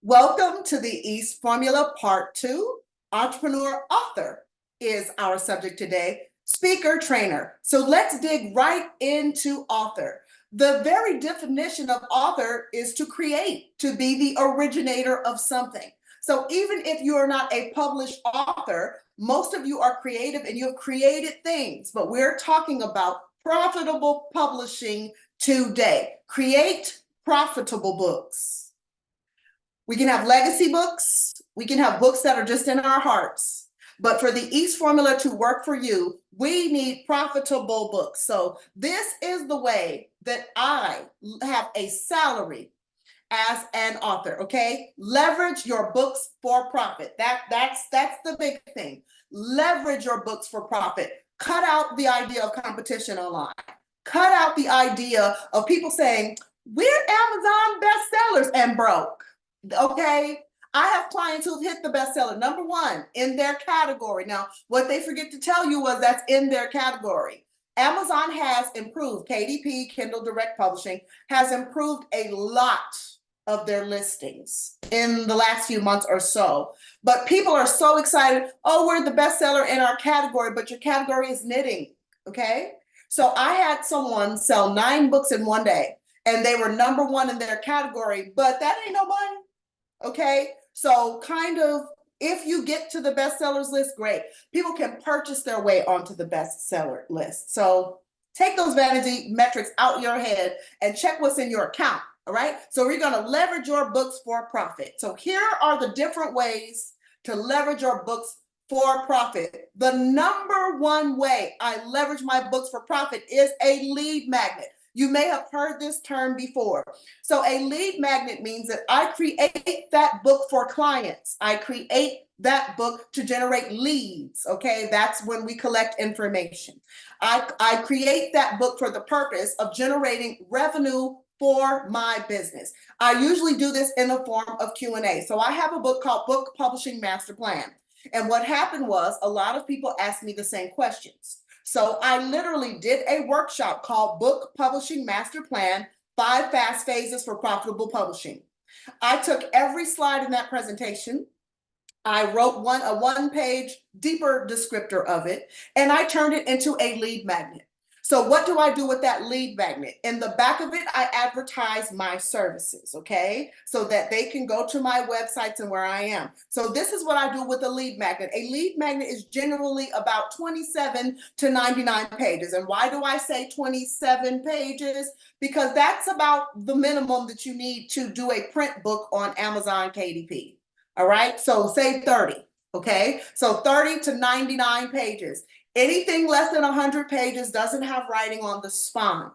Welcome to the East Formula Part 2. Entrepreneur author is our subject today, speaker trainer. So let's dig right into author. The very definition of author is to create, to be the originator of something. So even if you are not a published author, most of you are creative and you have created things, but we're talking about profitable publishing today. Create profitable books. We can have legacy books. We can have books that are just in our hearts. But for the East Formula to work for you, we need profitable books. So this is the way that I have a salary as an author, okay? Leverage your books for profit. That's the big thing. Leverage your books for profit. Cut out the idea of competition online. Cut out the idea of people saying, we're Amazon bestsellers and broke. Okay, I have clients who've hit the bestseller #1 in their category. Now, what they forget to tell you was that's in their category. Amazon has improved, KDP, Kindle Direct Publishing, has improved a lot of their listings in the last few months or so. But people are so excited, oh, we're the bestseller in our category, but your category is knitting, okay? So I had someone sell 9 books in one day, and they were #1 in their category, but that ain't no money. Okay, so kind of if you get to the bestsellers list, great. People can purchase their way onto the bestseller list. So take those vanity metrics out your head and check what's in your account. All right, so we're going to leverage your books for profit. So here are the different ways to leverage your books for profit. The #1 way I leverage my books for profit is a lead magnet. You may have heard this term before. So a lead magnet means that I create that book for clients. I create that book to generate leads, okay? That's when we collect information. I create that book for the purpose of generating revenue for my business. I usually do this in the form of Q&A. So I have a book called Book Publishing Master Plan. And what happened was a lot of people asked me the same questions. So I literally did a workshop called Book Publishing Master Plan, 5 Fast Phases for Profitable Publishing. I took every slide in that presentation. I wrote a one-page deeper descriptor of it, and I turned it into a lead magnet. So what do I do with that lead magnet? In the back of it, I advertise my services, okay? So that they can go to my websites and where I am. So this is what I do with a lead magnet. A lead magnet is generally about 27 to 99 pages. And why do I say 27 pages? Because that's about the minimum that you need to do a print book on Amazon KDP. All right, so say 30, okay? So 30 to 99 pages. Anything less than 100 pages doesn't have writing on the spine.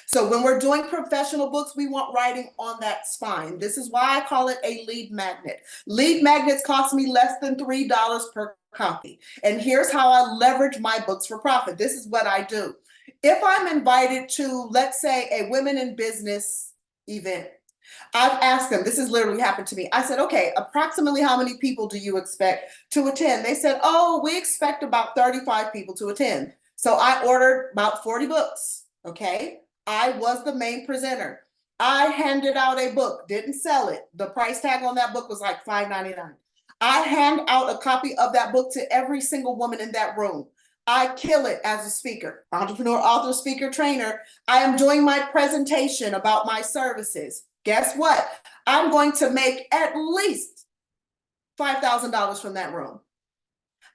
So when we're doing professional books, we want writing on that spine. This is why I call it a lead magnet. Lead magnets cost me less than $3 per copy. And here's how I leverage my books for profit. This is what I do. If I'm invited to, let's say, a women in business event, I've asked them, this has literally happened to me. I said, okay, approximately how many people do you expect to attend? They said, oh, we expect about 35 people to attend. So I ordered about 40 books, okay? I was the main presenter. I handed out a book, didn't sell it. The price tag on that book was like $5.99. I hand out a copy of that book to every single woman in that room. I kill it as a speaker, entrepreneur, author, speaker, trainer. I am doing my presentation about my services. Guess what? I'm going to make at least $5,000 from that room.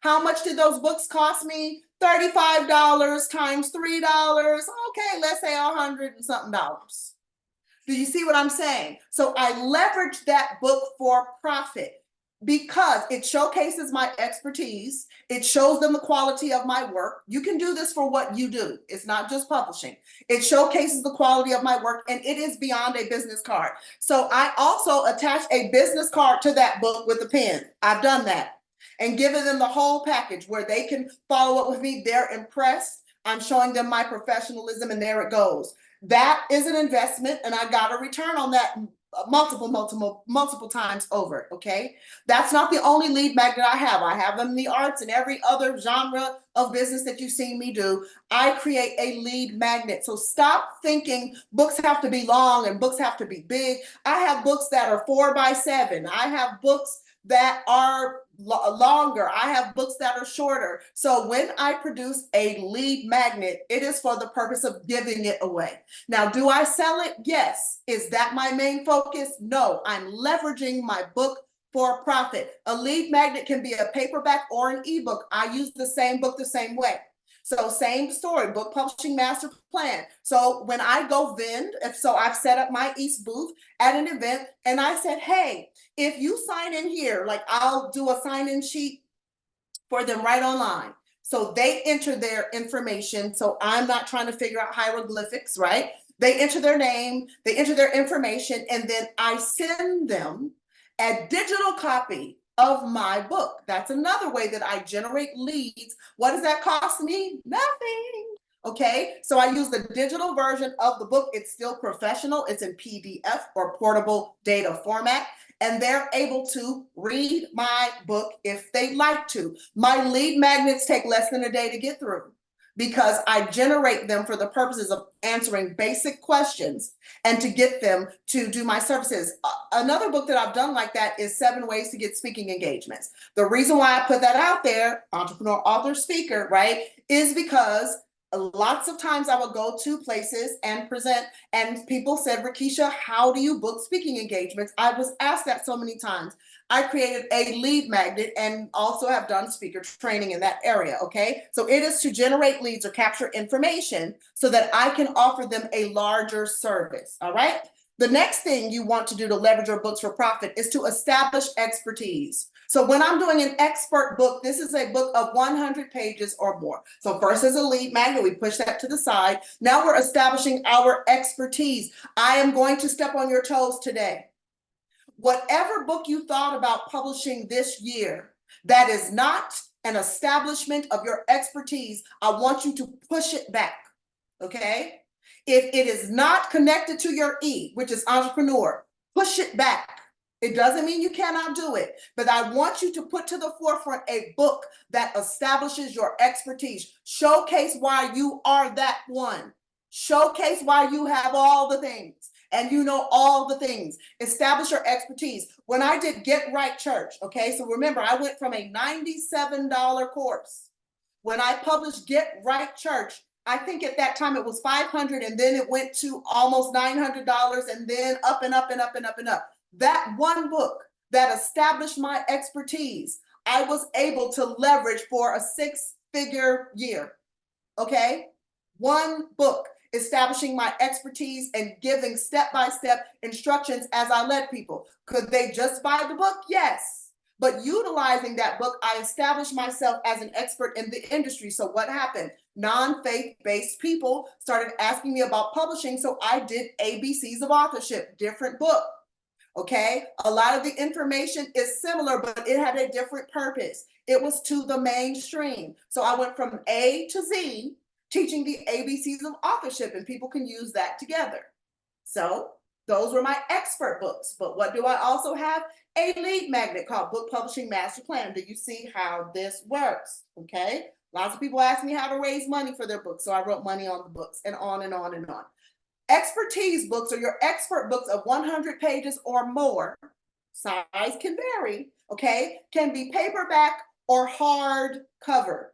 How much did those books cost me? $35 times $3. Okay, let's say $100 and something dollars. Do you see what I'm saying? So I leverage that book for profit because it showcases my expertise. It shows them the quality of my work. You can do this for what you do. It's not just publishing. It showcases the quality of my work, and it is beyond a business card. So I also attach a business card to that book with a pen. I've done that and given them the whole package where they can follow up with me. They're impressed. I'm showing them my professionalism, and there it goes. That is an investment, and I got a return on that multiple times over, okay? That's not the only lead magnet I have. I have them in the arts and every other genre of business that you've seen me do. I create a lead magnet. So stop thinking books have to be long and books have to be big. I have books that are 4x7. I have books that are longer. I have books that are shorter. So when I produce a lead magnet, it is for the purpose of giving it away. Now, do I sell it? Yes. Is that my main focus? No, I'm leveraging my book for profit. A lead magnet can be a paperback or an ebook. I use the same book the same way. So same story, book publishing master plan. So when I go vend, I've set up my East booth at an event and I said, hey, if you sign in here, like I'll do a sign-in sheet for them right online. So they enter their information. So I'm not trying to figure out hieroglyphics, right? They enter their name, they enter their information, and then I send them a digital copy of my book. That's another way that I generate leads. What does that cost me? Nothing. Okay, so I use the digital version of the book. It's still professional. It's in PDF or portable data format, and they're able to read my book if they like to. My lead magnets take less than a day to get through because I generate them for the purposes of answering basic questions and to get them to do my services. Another book that I've done like that is 7 Ways to Get Speaking Engagements. The reason why I put that out there, entrepreneur, author, speaker, right, is because lots of times I would go to places and present, and people said, Rekesha, how do you book speaking engagements? I was asked that so many times. I created a lead magnet and also have done speaker training in that area, okay? So it is to generate leads or capture information so that I can offer them a larger service, all right? The next thing you want to do to leverage your books for profit is to establish expertise. So when I'm doing an expert book, this is a book of 100 pages or more. So first is a lead magnet, we push that to the side. Now we're establishing our expertise. I am going to step on your toes today. Whatever book you thought about publishing this year that is not an establishment of your expertise, I want you to push it back, okay? If it is not connected to your E, which is entrepreneur, push it back. It doesn't mean you cannot do it, but I want you to put to the forefront a book that establishes your expertise. Showcase why you are that one. Showcase why you have all the things and you know all the things. Establish your expertise. When I did Get Right Church, okay, so remember, I went from a $97 course. When I published Get Right Church, I think at that time it was $500 and then it went to almost $900 and then up and up and up and up and up. That one book that established my expertise, I was able to leverage for a 6-figure year, okay? One book establishing my expertise and giving step-by-step instructions as I led people. Could they just buy the book? Yes. But utilizing that book, I established myself as an expert in the industry. So what happened? Non-faith-based people started asking me about publishing, so I did ABCs of authorship, different book. Okay, a lot of the information is similar, but it had a different purpose. It was to the mainstream. So I went from A to Z, teaching the ABCs of authorship, and people can use that together. So those were my expert books. But what do I also have? A lead magnet called Book Publishing Master Plan. Do you see how this works? Okay, lots of people ask me how to raise money for their books, so I wrote money on the books, and on and on and on. Expertise books or your expert books of 100 pages or more, size can vary, okay, can be paperback or hardcover.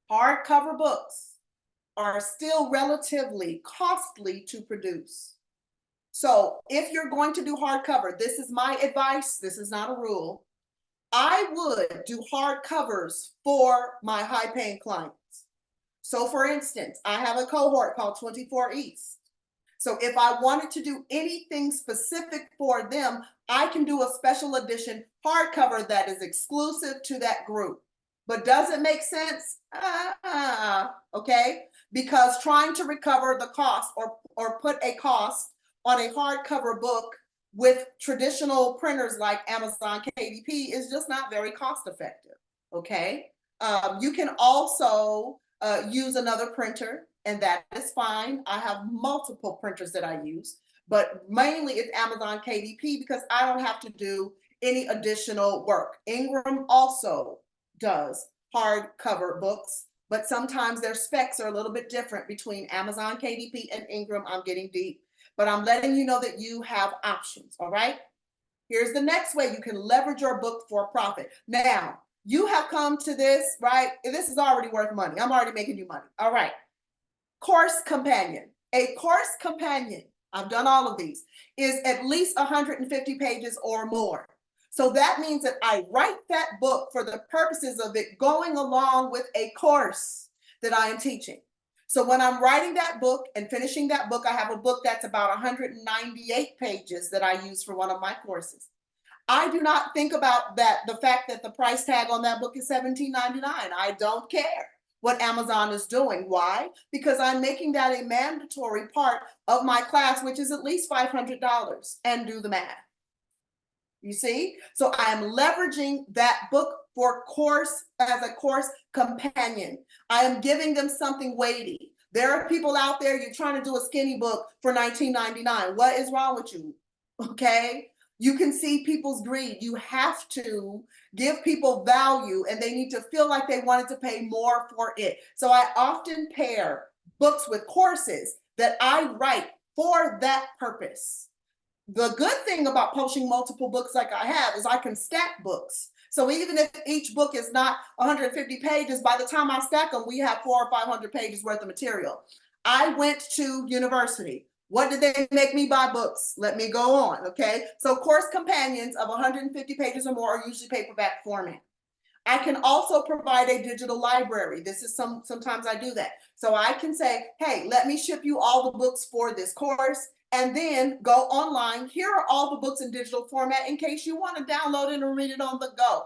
Hardcover books are still relatively costly to produce. So if you're going to do hardcover, this is my advice, this is not a rule. I would do hardcovers for my high-paying clients. So for instance, I have a cohort called 24 East. So if I wanted to do anything specific for them, I can do a special edition hardcover that is exclusive to that group. But does it make sense? Okay? Because trying to recover the cost or put a cost on a hardcover book with traditional printers like Amazon KDP is just not very cost effective, okay? You can also use another printer, and that is fine. I have multiple printers that I use, but mainly it's Amazon KDP because I don't have to do any additional work. Ingram also does hardcover books, but sometimes their specs are a little bit different between Amazon KDP and Ingram. I'm getting deep, but I'm letting you know that you have options, all right? Here's the next way you can leverage your book for profit. Now, you have come to this, right? This is already worth money. I'm already making you money. All right. Course companion. A course companion, I've done all of these, is at least 150 pages or more. So that means that I write that book for the purposes of it going along with a course that I am teaching. So when I'm writing that book and finishing that book, I have a book that's about 198 pages that I use for one of my courses. I do not think about that, the fact that the price tag on that book is $17.99. I don't care what Amazon is doing. Why? Because I'm making that a mandatory part of my class, which is at least $500, and do the math. You see? So I am leveraging that book for course as a course companion. I am giving them something weighty. There are people out there, you're trying to do a skinny book for $19.99. What is wrong with you? Okay? You can see people's greed. You have to give people value, and they need to feel like they wanted to pay more for it. So I often pair books with courses that I write for that purpose. The good thing about publishing multiple books like I have is I can stack books. So even if each book is not 150 pages, by the time I stack them, we have 400 or 500 pages worth of material. I went to university. What did they make me buy books? Let me go on, okay? So course companions of 150 pages or more are usually paperback format. I can also provide a digital library. This is sometimes I do that. So I can say, hey, let me ship you all the books for this course, and then go online. Here are all the books in digital format in case you want to download it and read it on the go.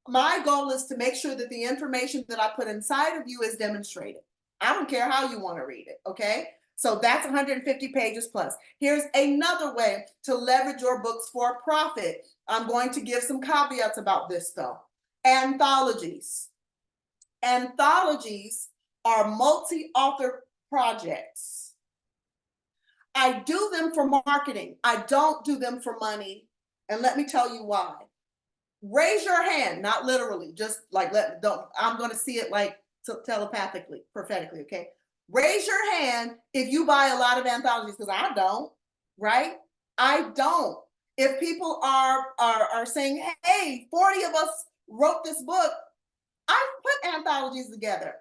My goal is to make sure that the information that I put inside of you is demonstrated. I don't care how you want to read it, okay? So that's 150 pages plus. Here's another way to leverage your books for profit. I'm going to give some caveats about this though. Anthologies. Anthologies are multi-author projects. I do them for marketing. I don't do them for money. And let me tell you why. Raise your hand, not literally, just like I'm going to see it like telepathically, prophetically, okay? Raise your hand if you buy a lot of anthologies, because I don't, right? I don't. If people are saying, hey, 40 of us wrote this book, I put anthologies together.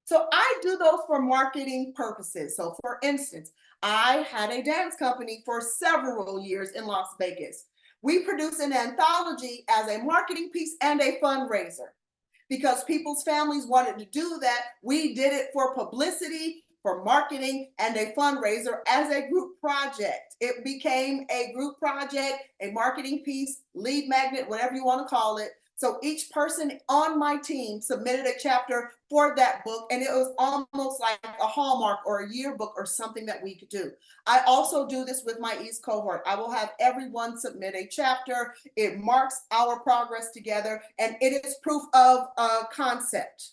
So I do those for marketing purposes. So for instance, I had a dance company for several years in Las Vegas. We produced an anthology as a marketing piece and a fundraiser. Because people's families wanted to do that, we did it for publicity, for marketing, and a fundraiser as a group project. It became a group project, a marketing piece, lead magnet, whatever you want to call it. So each person on my team submitted a chapter for that book, and it was almost like a hallmark or a yearbook or something that we could do. I also do this with my East cohort. I will have everyone submit a chapter. It marks our progress together, and it is proof of a concept.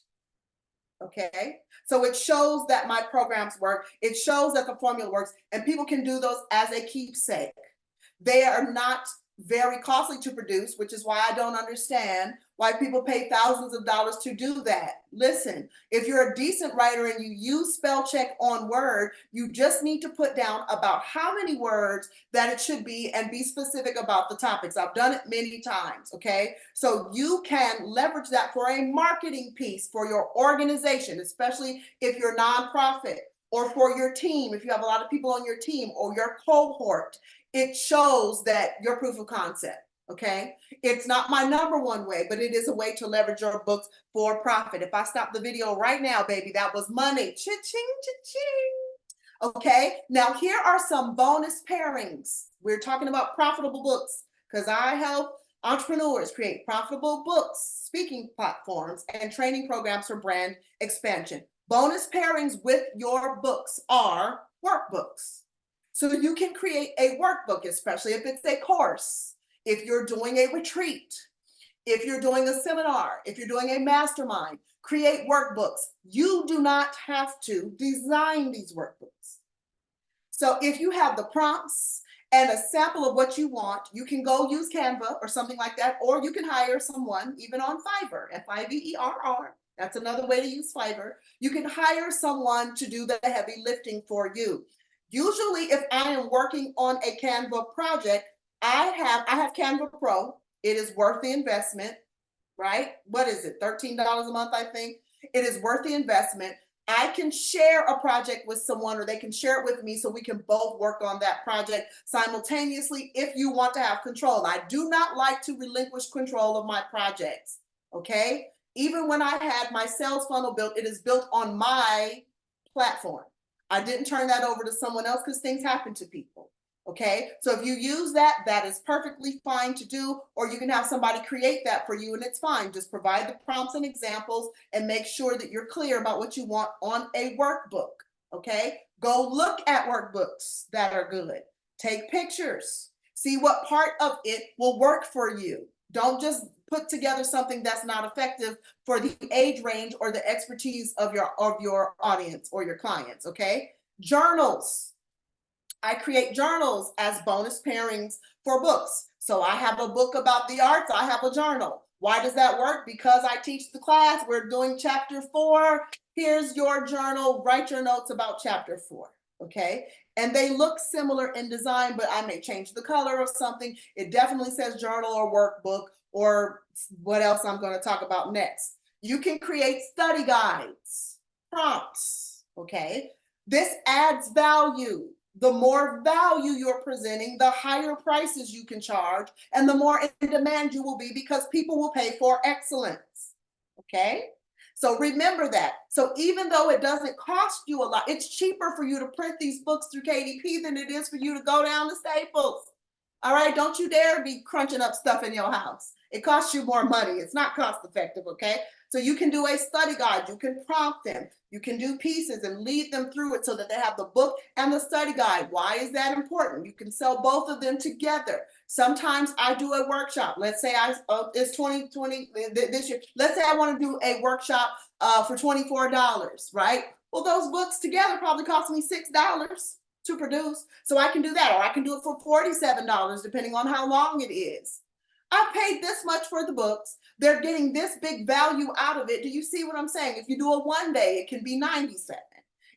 Okay, so it shows that my programs work. It shows that the formula works, and people can do those as a keepsake. They are not very costly to produce, which is why I don't understand why people pay thousands of dollars to do that. Listen, if you're a decent writer and you use spell check on Word, you just need to put down about how many words that it should be and be specific about the topics. I've done it many times, okay? So you can leverage that for a marketing piece for your organization, especially if you're nonprofit, or for your team, if you have a lot of people on your team or your cohort. It shows that you're proof of concept, okay? It's not my number one way, but it is a way to leverage your books for profit. If I stop the video right now, baby, that was money. Cha-ching, cha-ching. Okay, now here are some bonus pairings. We're talking about profitable books because I help entrepreneurs create profitable books, speaking platforms, and training programs for brand expansion. Bonus pairings with your books are workbooks. So you can create a workbook, especially if it's a course, if you're doing a retreat, if you're doing a seminar, if you're doing a mastermind, create workbooks. You do not have to design these workbooks. So if you have the prompts and a sample of what you want, you can go use Canva or something like that, or you can hire someone, even on Fiverr, Fiverr. That's another way to use Fiverr. You can hire someone to do the heavy lifting for you. Usually, if I am working on a Canva project, I have Canva Pro. It is worth the investment, right? What is it? $13 a month, I think. It is worth the investment. I can share a project with someone, or they can share it with me, so we can both work on that project simultaneously if you want to have control. I do not like to relinquish control of my projects, okay? Even when I had my sales funnel built, it is built on my platform. I didn't turn that over to someone else because things happen to people. Okay, so if you use that, that is perfectly fine to do, or you can have somebody create that for you and it's fine. Just provide the prompts and examples and make sure that you're clear about what you want on a workbook. Okay, go look at workbooks that are good. Take pictures. See what part of it will work for you. Don't just put together something that's not effective for the age range or the expertise of your audience or your clients. Okay, journals. I create journals as bonus pairings for books. So I have a book about the arts, I have a journal. Why does that work? Because I teach the class, we're doing chapter 4. Here's your journal, write your notes about chapter 4, okay? And they look similar in design, but I may change the color of something. It definitely says journal or workbook, or what else I'm going to talk about next. You can create study guides, prompts, okay? This adds value. The more value you're presenting, the higher prices you can charge, and the more in demand you will be, because people will pay for excellence. Okay? So remember that. So even though it doesn't cost you a lot, it's cheaper for you to print these books through KDP than it is for you to go down to Staples. All right, don't you dare be crunching up stuff in your house. It costs you more money. It's not cost effective, okay? So you can do a study guide. You can prompt them. You can do pieces and lead them through it so that they have the book and the study guide. Why is that important? You can sell both of them together. Sometimes I do a workshop. Let's say it's 2020 this year. Let's say I want to do a workshop for $24, right? Well, those books together probably cost me $6 to produce. So I can do that, or I can do it for $47, depending on how long it is. I paid this much for the books. They're getting this big value out of it. Do you see what I'm saying? If you do a one day, it can be 97.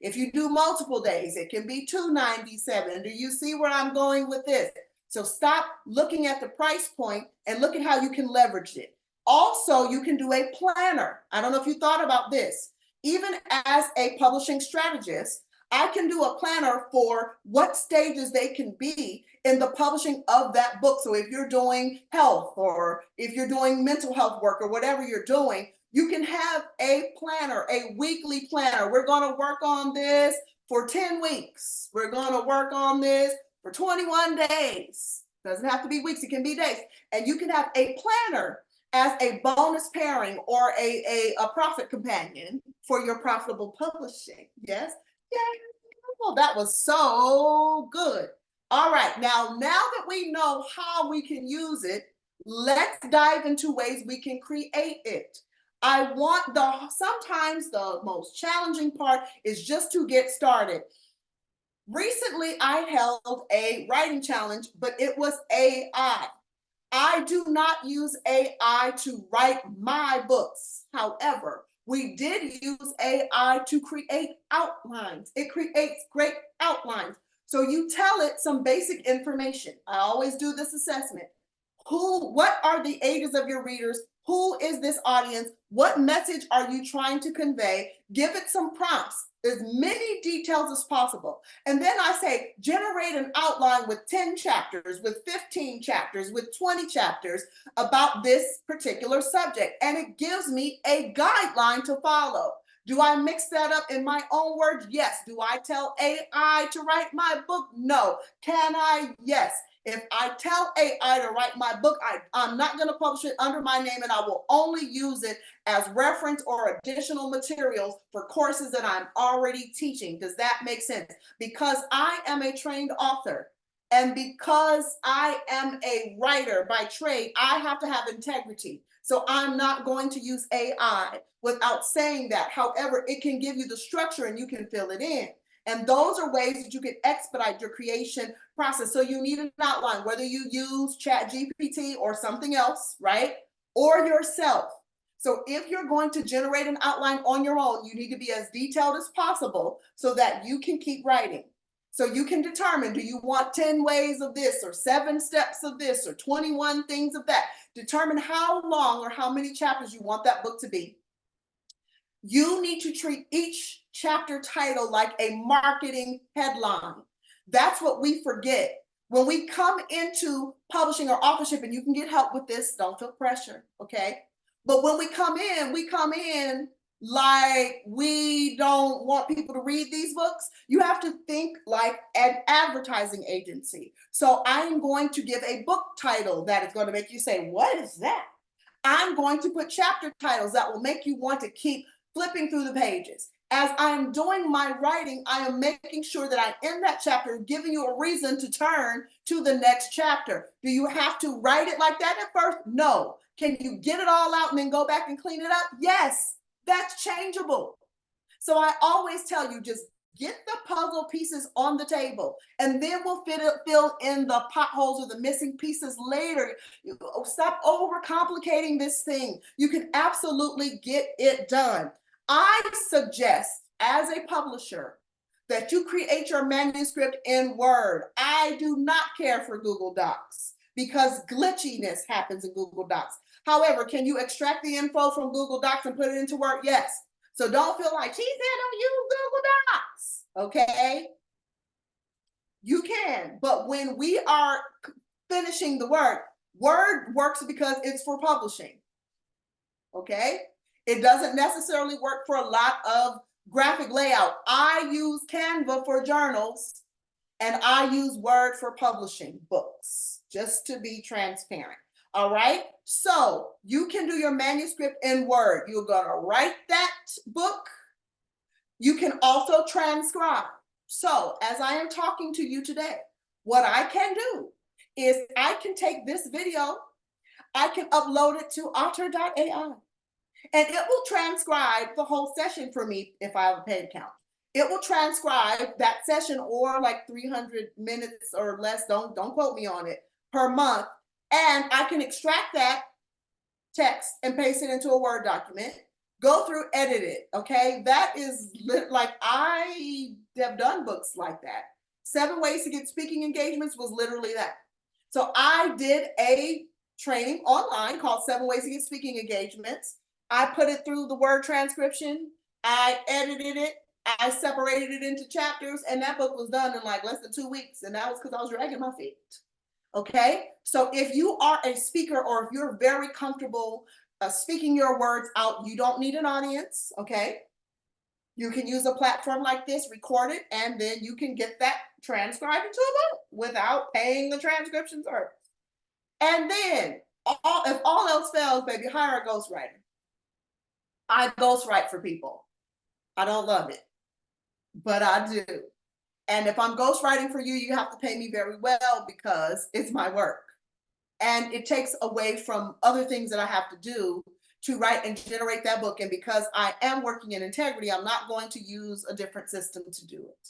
If you do multiple days, it can be 297. Do you see where I'm going with this? So stop looking at the price point and look at how you can leverage it. Also, you can do a planner. I don't know if you thought about this. Even as a publishing strategist, I can do a planner for what stages they can be in the publishing of that book. So if you're doing health, or if you're doing mental health work, or whatever you're doing, you can have a planner, a weekly planner. We're going to work on this for 10 weeks. We're going to work on this for 21 days. Doesn't have to be weeks, it can be days. And you can have a planner as a bonus pairing, or a profit companion for your profitable publishing. Yes. Yeah. Oh, that was so good. All right, now that we know how we can use it, let's dive into ways we can create it. Sometimes the most challenging part is just to get started. Recently, I held a writing challenge, but it was AI. I do not use AI to write my books. However, we did use AI to create outlines. It creates great outlines. So you tell it some basic information. I always do this assessment. What are the ages of your readers? Who is this audience? What message are you trying to convey? Give it some prompts, as many details as possible. And then I say, generate an outline with 10 chapters, with 15 chapters, with 20 chapters about this particular subject. And it gives me a guideline to follow. Do I mix that up in my own words? Yes. Do I tell AI to write my book? No. Can I? Yes. If I tell AI to write my book, I'm not going to publish it under my name, and I will only use it as reference or additional materials for courses that I'm already teaching. Does that make sense? Because I am a trained author, and because I am a writer by trade, I have to have integrity. So I'm not going to use AI without saying that. However, it can give you the structure and you can fill it in. And those are ways that you can expedite your creation process. So you need an outline, whether you use ChatGPT or something else, right? Or yourself. So if you're going to generate an outline on your own, you need to be as detailed as possible so that you can keep writing. So you can determine, do you want 10 ways of this or 7 steps of this or 21 things of that? Determine how long or how many chapters you want that book to be. You need to treat each chapter title like a marketing headline. That's what we forget. When we come into publishing or authorship, and you can get help with this, don't feel pressure, okay? But when we come in like we don't want people to read these books. You have to think like an advertising agency. So I'm going to give a book title that is going to make you say, what is that? I'm going to put chapter titles that will make you want to keep flipping through the pages. As I'm doing my writing, I am making sure that I end that chapter, giving you a reason to turn to the next chapter. Do you have to write it like that at first? No. Can you get it all out and then go back and clean it up? Yes, that's changeable. So I always tell you, just get the puzzle pieces on the table, and then we'll fill in the potholes or the missing pieces later. Stop overcomplicating this thing. You can absolutely get it done. I suggest, as a publisher, that you create your manuscript in Word. I do not care for Google Docs because glitchiness happens in Google Docs. However, can you extract the info from Google Docs and put it into Word? Yes. So don't feel like, she said don't use Google Docs, okay? You can, but when we are finishing the work, Word works because it's for publishing, okay? It doesn't necessarily work for a lot of graphic layout. I use Canva for journals, and I use Word for publishing books, just to be transparent. All right, so you can do your manuscript in Word. You're gonna write that book. You can also transcribe. So as I am talking to you today, what I can do is I can take this video, I can upload it to otter.ai, and it will transcribe the whole session for me if I have a paid account. It will transcribe that session, or like 300 minutes or less, don't quote me on it, per month. And I can extract that text and paste it into a Word document, go through, edit it, okay? That is like, I have done books like that. 7 Ways to Get Speaking Engagements was literally that. So I did a training online called 7 Ways to Get Speaking Engagements. I put it through the Word transcription, I edited it, I separated it into chapters, and that book was done in like less than 2 weeks. And that was because I was dragging my feet. Okay, so if you are a speaker, or if you're very comfortable speaking your words out, you don't need an audience, okay? You can use a platform like this, record it, and then you can get that transcribed into a book without paying the transcription service. And then, if all else fails, baby, hire a ghostwriter. I ghostwrite for people. I don't love it, but I do. And if I'm ghostwriting for you, you have to pay me very well because it's my work. And it takes away from other things that I have to do to write and generate that book. And because I am working in integrity, I'm not going to use a different system to do it.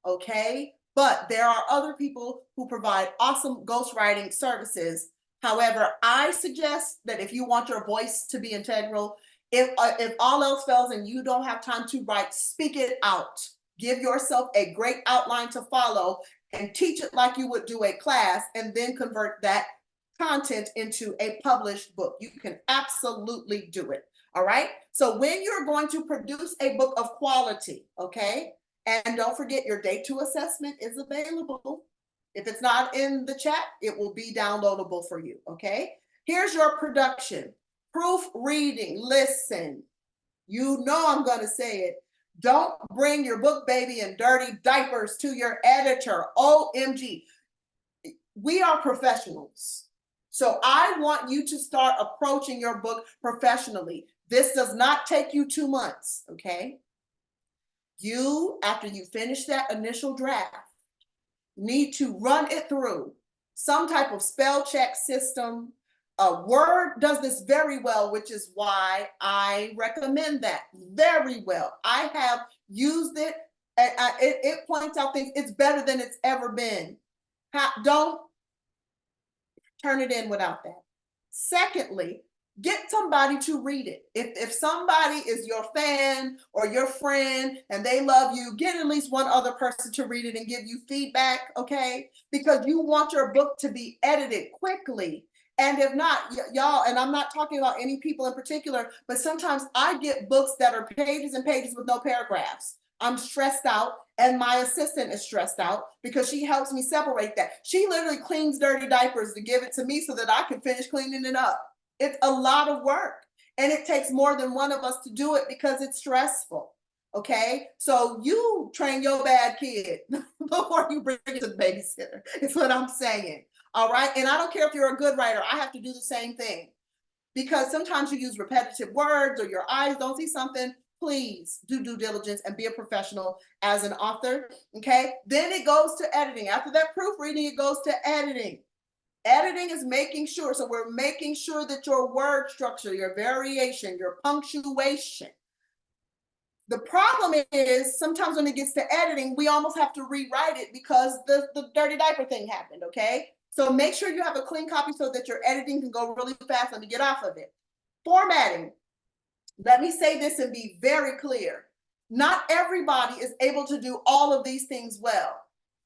Okay? But there are other people who provide awesome ghostwriting services. However, I suggest that if you want your voice to be integral, if all else fails and you don't have time to write, speak it out. Give yourself a great outline to follow and teach it like you would do a class, and then convert that content into a published book. You can absolutely do it. All right. So when you're going to produce a book of quality, okay, and don't forget your day 2 assessment is available. If it's not in the chat, it will be downloadable for you. Okay. Here's your production. Proofreading. Listen, you know I'm going to say it. Don't bring your book baby in dirty diapers to your editor. OMG. We are professionals. So I want you to start approaching your book professionally. This does not take you 2 months, okay? You, after you finish that initial draft, need to run it through some type of spell check system. Word does this very well, which is why I recommend that very well. I have used it It points out things. It's better than it's ever been. Don't turn it in without that. Secondly, get somebody to read it. If somebody is your fan or your friend and they love you, get at least one other person to read it and give you feedback, okay? Because you want your book to be edited quickly. And if not, y'all, and I'm not talking about any people in particular, but sometimes I get books that are pages and pages with no paragraphs. I'm stressed out, and my assistant is stressed out because she helps me separate that. She literally cleans dirty diapers to give it to me so that I can finish cleaning it up. It's a lot of work, and it takes more than one of us to do it because it's stressful. Okay, so you train your bad kid before you bring it to the babysitter. It's what I'm saying. All right, and I don't care if you're a good writer. I have to do the same thing because sometimes you use repetitive words or your eyes don't see something. Please do due diligence and be a professional as an author. Okay, then it goes to editing. After that proofreading, it goes to editing. Editing is making sure, so we're making sure that your word structure, your variation, your punctuation. The problem is sometimes when it gets to editing, we almost have to rewrite it because the dirty diaper thing happened, okay? So make sure you have a clean copy so that your editing can go really fast. Let me get off of it. Formatting. Let me say this and be very clear. Not everybody is able to do all of these things well.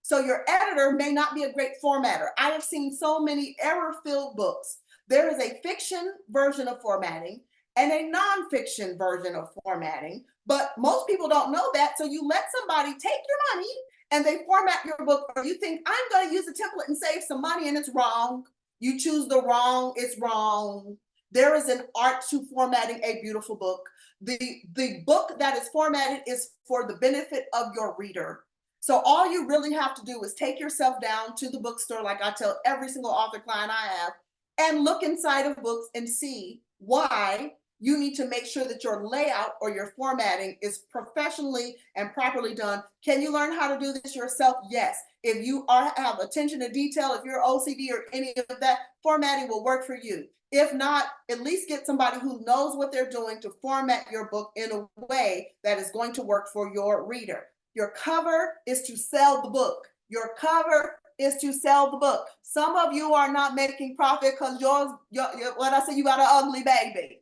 So your editor may not be a great formatter. I have seen so many error-filled books. There is a fiction version of formatting and a nonfiction version of formatting, but most people don't know that. So you let somebody take your money and they format your book, or you think, I'm going to use a template and save some money, and it's wrong. You choose the wrong, it's wrong. There is an art to formatting a beautiful book. The book that is formatted is for the benefit of your reader. So all you really have to do is take yourself down to the bookstore, like I tell every single author client I have, and look inside of books and see why you need to make sure that your layout or your formatting is professionally and properly done. Can you learn how to do this yourself? Yes. If you have attention to detail, if you're OCD or any of that, formatting will work for you. If not, at least get somebody who knows what they're doing to format your book in a way that is going to work for your reader. Your cover is to sell the book. Your cover is to sell the book. Some of you are not making profit because what I say, you got an ugly baby.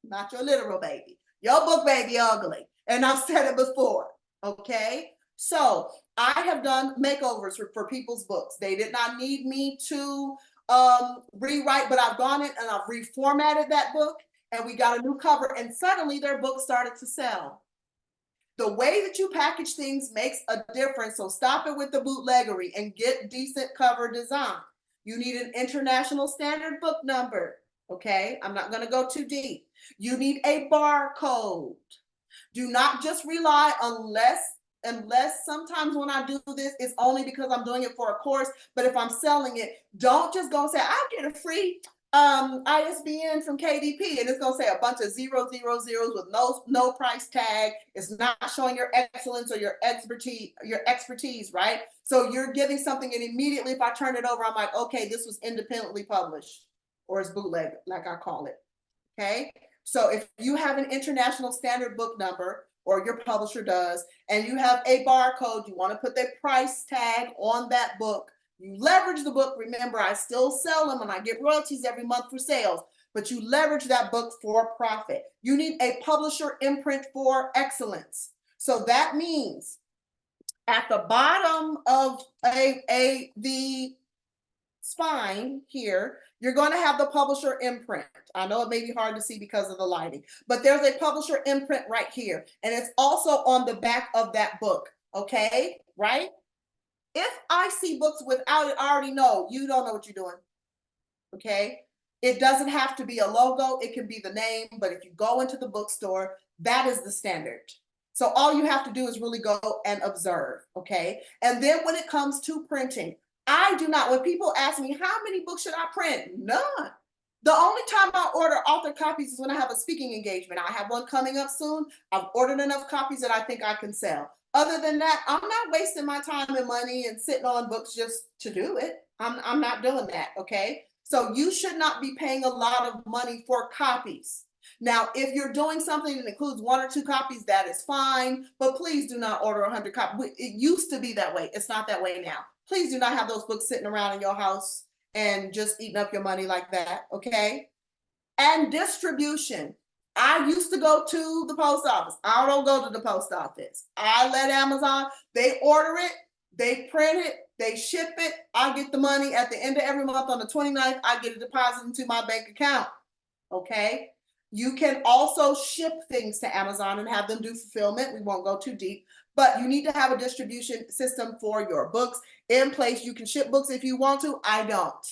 Not your literal baby. Your book baby ugly. And I've said it before. Okay? So I have done makeovers for people's books. They did not need me to rewrite, but I've gone in and I've reformatted that book, and we got a new cover, and suddenly their book started to sell. The way that you package things makes a difference. So stop it with the bootleggery and get decent cover design. You need an international standard book number. Okay, I'm not going to go too deep. You need a barcode. Do not just rely unless sometimes when I do this, it's only because I'm doing it for a course. But if I'm selling it, don't just go say, I'll get a free ISBN from KDP, and it's going to say a bunch of 000 with no price tag. It's not showing your excellence or your expertise, right? So you're giving something, and immediately if I turn it over, I'm like, okay, this was independently published, or it's bootleg, like I call it. Okay, so if you have an international standard book number, or your publisher does, and you have a barcode, you want to put the price tag on that book. You leverage the book. Remember, I still sell them and I get royalties every month for sales, but you leverage that book for profit. You need a publisher imprint for excellence. So that means at the bottom of the spine here, you're going to have the publisher imprint. I know it may be hard to see because of the lighting, but there's a publisher imprint right here. And it's also on the back of that book. Okay, right? If I see books without it, I already know you don't know what you're doing. Okay, it doesn't have to be a logo. It can be the name, but if you go into the bookstore, that is the standard. So all you have to do is really go and observe. Okay, and then when it comes to printing, I do not, when people ask me, how many books should I print? None. The only time I order author copies is when I have a speaking engagement. I have one coming up soon. I've ordered enough copies that I think I can sell. Other than that, I'm not wasting my time and money and sitting on books just to do it. I'm not doing that, okay? So you should not be paying a lot of money for copies. Now, if you're doing something that includes 1 or 2 copies, that is fine, but please do not order 100 copies. It used to be that way. It's not that way now. Please do not have those books sitting around in your house and just eating up your money like that, okay? And distribution. I used to go to the post office. I don't go to the post office. I let Amazon, they order it, they print it, they ship it. I get the money at the end of every month on the 29th. I get a deposit into my bank account. Okay. You can also ship things to Amazon and have them do fulfillment. We won't go too deep, but you need to have a distribution system for your books in place. You can ship books if you want to. I don't.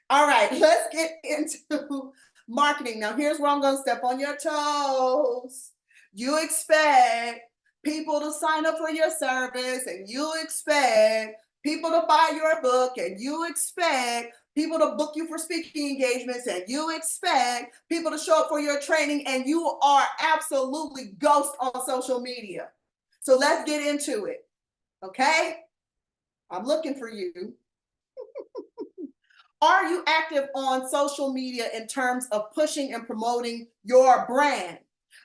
All right, let's get into marketing. Now, here's where I'm going to step on your toes. You expect people to sign up for your service, and you expect people to buy your book, and you expect people to book you for speaking engagements, and you expect people to show up for your training, and you are absolutely ghost on social media. So let's get into it, okay? I'm looking for you. Are you active on social media in terms of pushing and promoting your brand?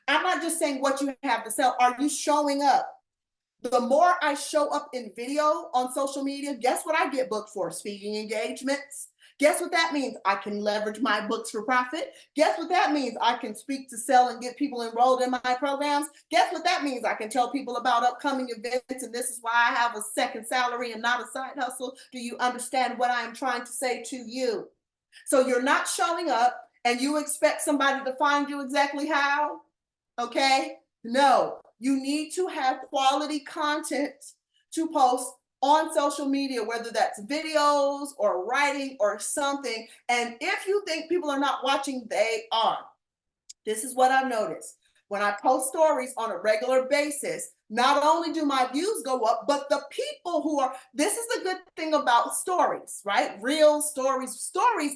I'm not just saying what you have to sell. Are you showing up? The more I show up in video on social media, guess what I get booked for? Speaking engagements. Guess what that means? I can leverage my books for profit. Guess what that means? I can speak to sell and get people enrolled in my programs. Guess what that means? I can tell people about upcoming events, and this is why I have a second salary and not a side hustle. Do you understand what I am trying to say to you? So you're not showing up and you expect somebody to find you exactly how? Okay? No, you need to have quality content to post on social media, whether that's videos or writing or something. And if you think people are not watching, they are. This is what I've noticed. When I post stories on a regular basis, not only do my views go up, but the people who are, this is the good thing about stories, right? Real stories,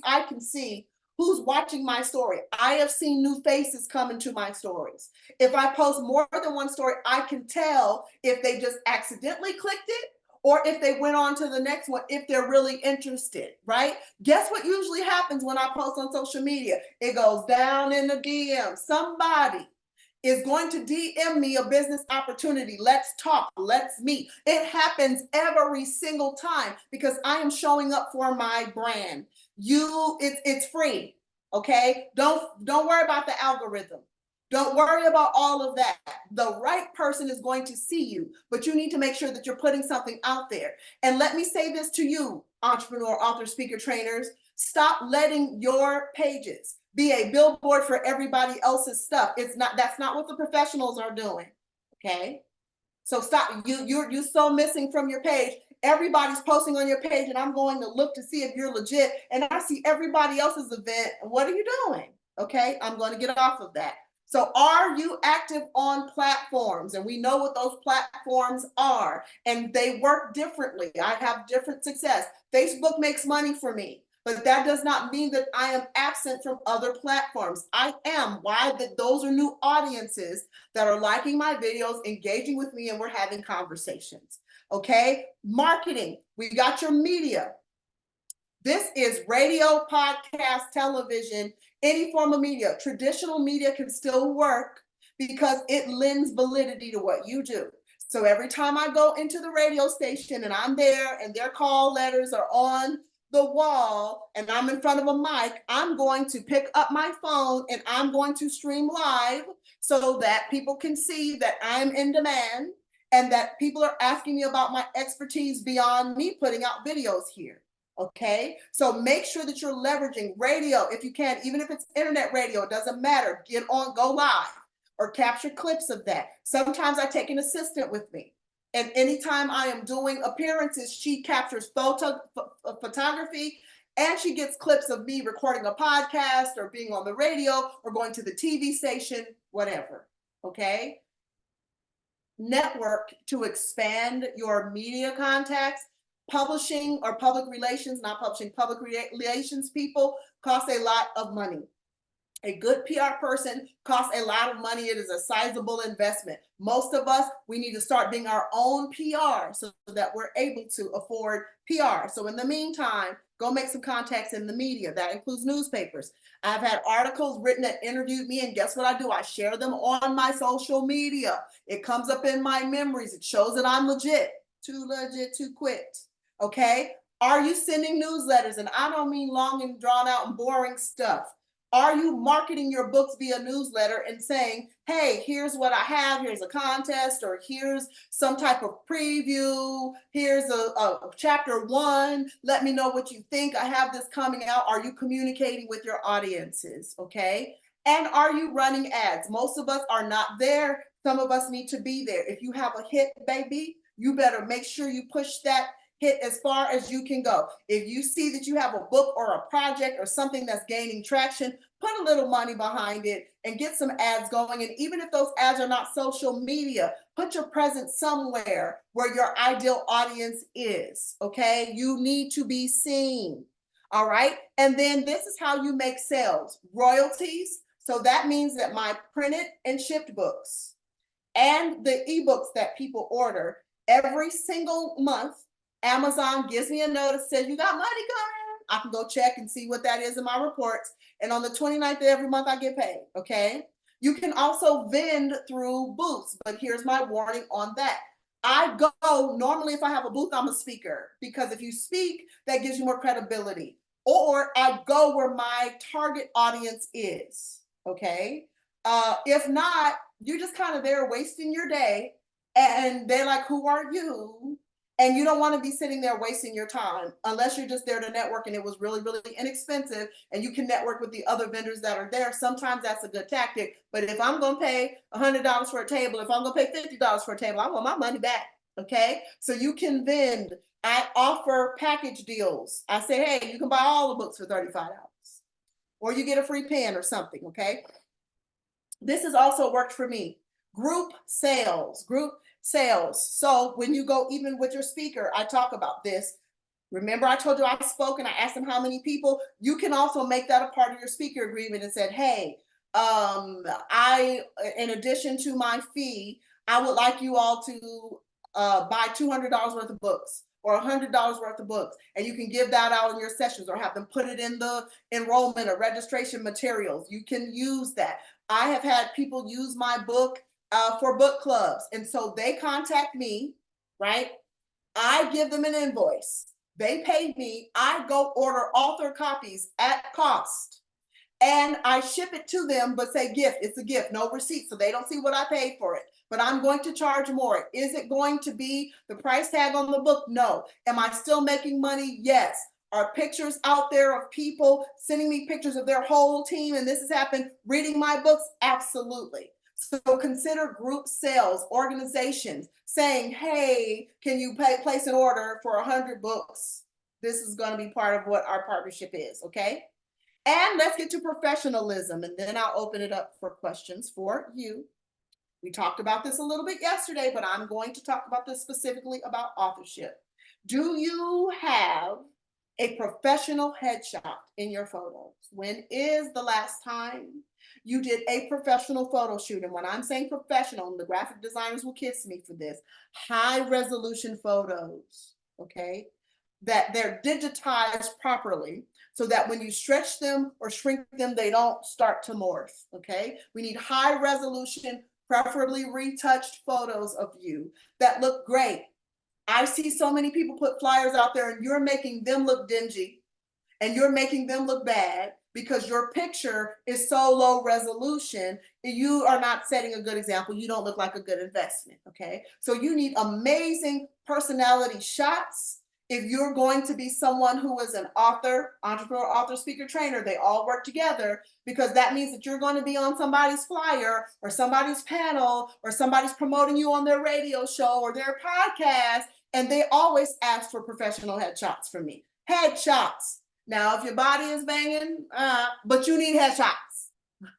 I can see who's watching my story. I have seen new faces come into my stories. If I post more than one story, I can tell if they just accidentally clicked it or if they went on to the next one, if they're really interested, right? Guess what usually happens when I post on social media? It goes down in the DM. Somebody is going to DM me a business opportunity. Let's talk, let's meet. It happens every single time because I am showing up for my brand. It's free, okay? Don't worry about the algorithm. Don't worry about all of that. The right person is going to see you, but you need to make sure that you're putting something out there. And let me say this to you, entrepreneur, author, speaker, trainers, stop letting your pages be a billboard for everybody else's stuff. That's not what the professionals are doing, okay? So stop, you're so missing from your page. Everybody's posting on your page and I'm going to look to see if you're legit and I see everybody else's event. What are you doing? Okay, I'm going to get off of that. So are you active on platforms? And we know what those platforms are and they work differently. I have different success. Facebook makes money for me, but that does not mean that I am absent from other platforms. I am. Why? That those are new audiences that are liking my videos, engaging with me, and we're having conversations. Okay? Marketing. We got your media. This is radio, podcast, television, any form of media. Traditional media can still work because it lends validity to what you do. So every time I go into the radio station and I'm there and their call letters are on the wall and I'm in front of a mic, I'm going to pick up my phone and I'm going to stream live so that people can see that I'm in demand and that people are asking me about my expertise beyond me putting out videos here. Okay, so make sure that you're leveraging radio if you can, even if it's internet radio, it doesn't matter. Get on, go live or capture clips of that. Sometimes I take an assistant with me. And anytime I am doing appearances, she captures photography and she gets clips of me recording a podcast or being on the radio or going to the TV station, whatever. Okay. Network to expand your media contacts. Publishing or public relations, not publishing, public relations people cost a lot of money. A good PR person costs a lot of money. It is a sizable investment. Most of us, we need to start being our own PR so that we're able to afford PR. So in the meantime, Go make some contacts in the media. That includes newspapers. I've had articles written that interviewed me, and guess what I do? I share them on my social media. It comes up in my memories. It shows that I'm legit. Too legit to quit. Okay? Are you sending newsletters? And I don't mean long and drawn out and boring stuff. Are you marketing your books via newsletter and saying, hey, here's what I have, here's a contest, or here's some type of preview, here's a chapter 1, let me know what you think, I have this coming out. Are you communicating with your audiences, okay? And are you running ads? Most of us are not there. Some of us need to be there. If you have a hit, baby, you better make sure you push that hit as far as you can go. If you see that you have a book or a project or something that's gaining traction, put a little money behind it and get some ads going. And even if those ads are not social media, put your presence somewhere where your ideal audience is, okay? You need to be seen, all right? And then this is how you make sales, royalties. So that means that my printed and shipped books and the ebooks that people order every single month, Amazon gives me a notice, says you got money coming. I can go check and see what that is in my reports. And on the 29th of every month, I get paid, okay? You can also vend through booths, but here's my warning on that. I go, normally if I have a booth, I'm a speaker, because if you speak, that gives you more credibility. Or I go where my target audience is, okay? If not, you're just kind of there wasting your day, and they're like, who are you? And you don't want to be sitting there wasting your time unless you're just there to network and it was really, really inexpensive and you can network with the other vendors that are there. Sometimes that's a good tactic. But if I'm going to pay $100 for a table, if I'm going to pay $50 for a table, I want my money back. Okay. So you can vend. I offer package deals. I say, hey, you can buy all the books for $35 or you get a free pen or something. Okay. This has also worked for me. Group sales. So when you go, even with your speaker, I talk about this. Remember, I told you I spoke and I asked them how many people. You can also make that a part of your speaker agreement and said, hey, in addition to my fee, I would like you all to buy $200 worth of books or $100 worth of books. And you can give that out in your sessions or have them put it in the enrollment or registration materials. You can use that. I have had people use my book for book clubs. And so they contact me, right? I give them an invoice. They pay me. I go order author copies at cost. And I ship it to them, but say gift. It's a gift, no receipt. So they don't see what I paid for it. But I'm going to charge more. Is it going to be the price tag on the book? No. Am I still making money? Yes. Are pictures out there of people sending me pictures of their whole team, and this has happened, reading my books? Absolutely. So consider group sales, organizations saying, hey, can you place an order for 100 books? This is going to be part of what our partnership is, okay? And let's get to professionalism, and then I'll open it up for questions for you. We talked about this a little bit yesterday, but I'm going to talk about this specifically about authorship. Do you have a professional headshot in your photos? When is the last time you did a professional photo shoot? And when I'm saying professional, and the graphic designers will kiss me for this, high resolution photos, okay? That they're digitized properly so that when you stretch them or shrink them, they don't start to morph, okay? We need high resolution, preferably retouched photos of you that look great. I see so many people put flyers out there and you're making them look dingy and you're making them look bad because your picture is so low resolution. You are not setting a good example. You don't look like a good investment, okay? So you need amazing personality shots. If you're going to be someone who is an author, entrepreneur, author, speaker, trainer, they all work together because that means that you're going to be on somebody's flyer or somebody's panel or somebody's promoting you on their radio show or their podcast. And they always ask for professional headshots from me. Headshots. Now, if your body is banging, but you need headshots,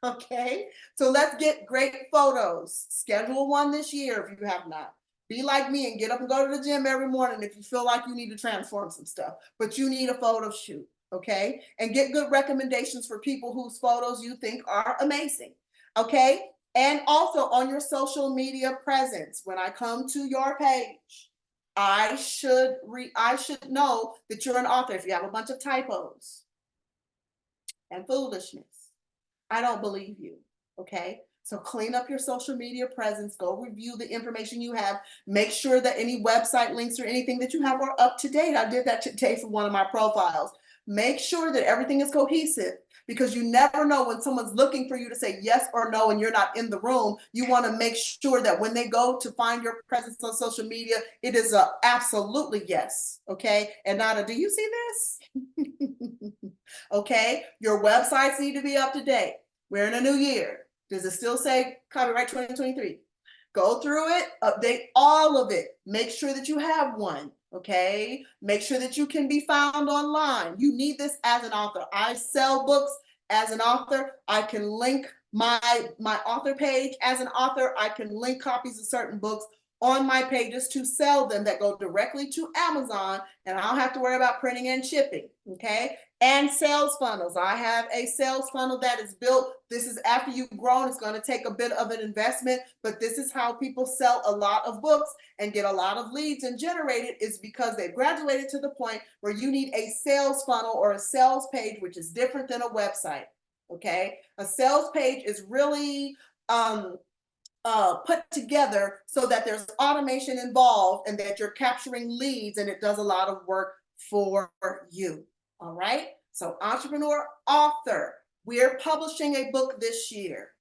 okay? So let's get great photos. Schedule one this year if you have not. Be like me and get up and go to the gym every morning if you feel like you need to transform some stuff, but you need a photo shoot, okay? And get good recommendations for people whose photos you think are amazing, okay? And also on your social media presence, when I come to your page, I should know that you're an author if you have a bunch of typos and foolishness. I don't believe you. Okay. So clean up your social media presence, go review the information you have, make sure that any website links or anything that you have are up to date. I did that today for one of my profiles. Make sure that everything is cohesive, because you never know when someone's looking for you to say yes or no and you're not in the room. You want to make sure that when they go to find your presence on social media, it is a absolutely yes. Okay. And not a, do you see this? Okay. Your websites need to be up to date. We're in a new year. Does it still say copyright 2023? Go through it, update all of it. Make sure that you have one, okay? Make sure that you can be found online. You need this as an author. I sell books as an author. I can link my author page as an author. I can link copies of certain books on my pages to sell them that go directly to Amazon, and I don't have to worry about printing and shipping, okay? And sales funnels. I have a sales funnel that is built. This is after you've grown. It's going to take a bit of an investment, but this is how people sell a lot of books and get a lot of leads and generate it, is because they've graduated to the point where you need a sales funnel or a sales page, which is different than a website, okay? A sales page is really put together so that there's automation involved and that you're capturing leads, and it does a lot of work for you. All right. So entrepreneur, author, we're publishing a book this year.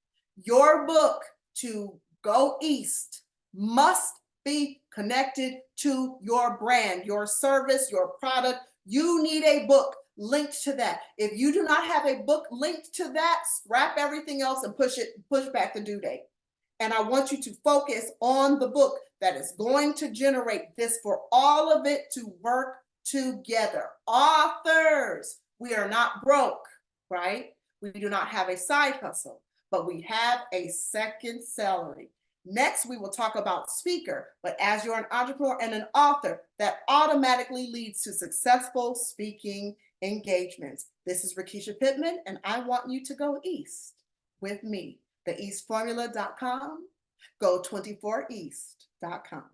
Your book to go east must be connected to your brand, your service, your product. You need a book linked to that. If you do not have a book linked to that, scrap everything else and push back the due date. And I want you to focus on the book that is going to generate this, for all of it to work together. Authors, we are not broke, right? We do not have a side hustle, but we have a second salary. Next, we will talk about speaker, but as you're an entrepreneur and an author, that automatically leads to successful speaking engagements. This is Rekesha Pittman, and I want you to go east with me. TheEastFormula.com, go24east.com.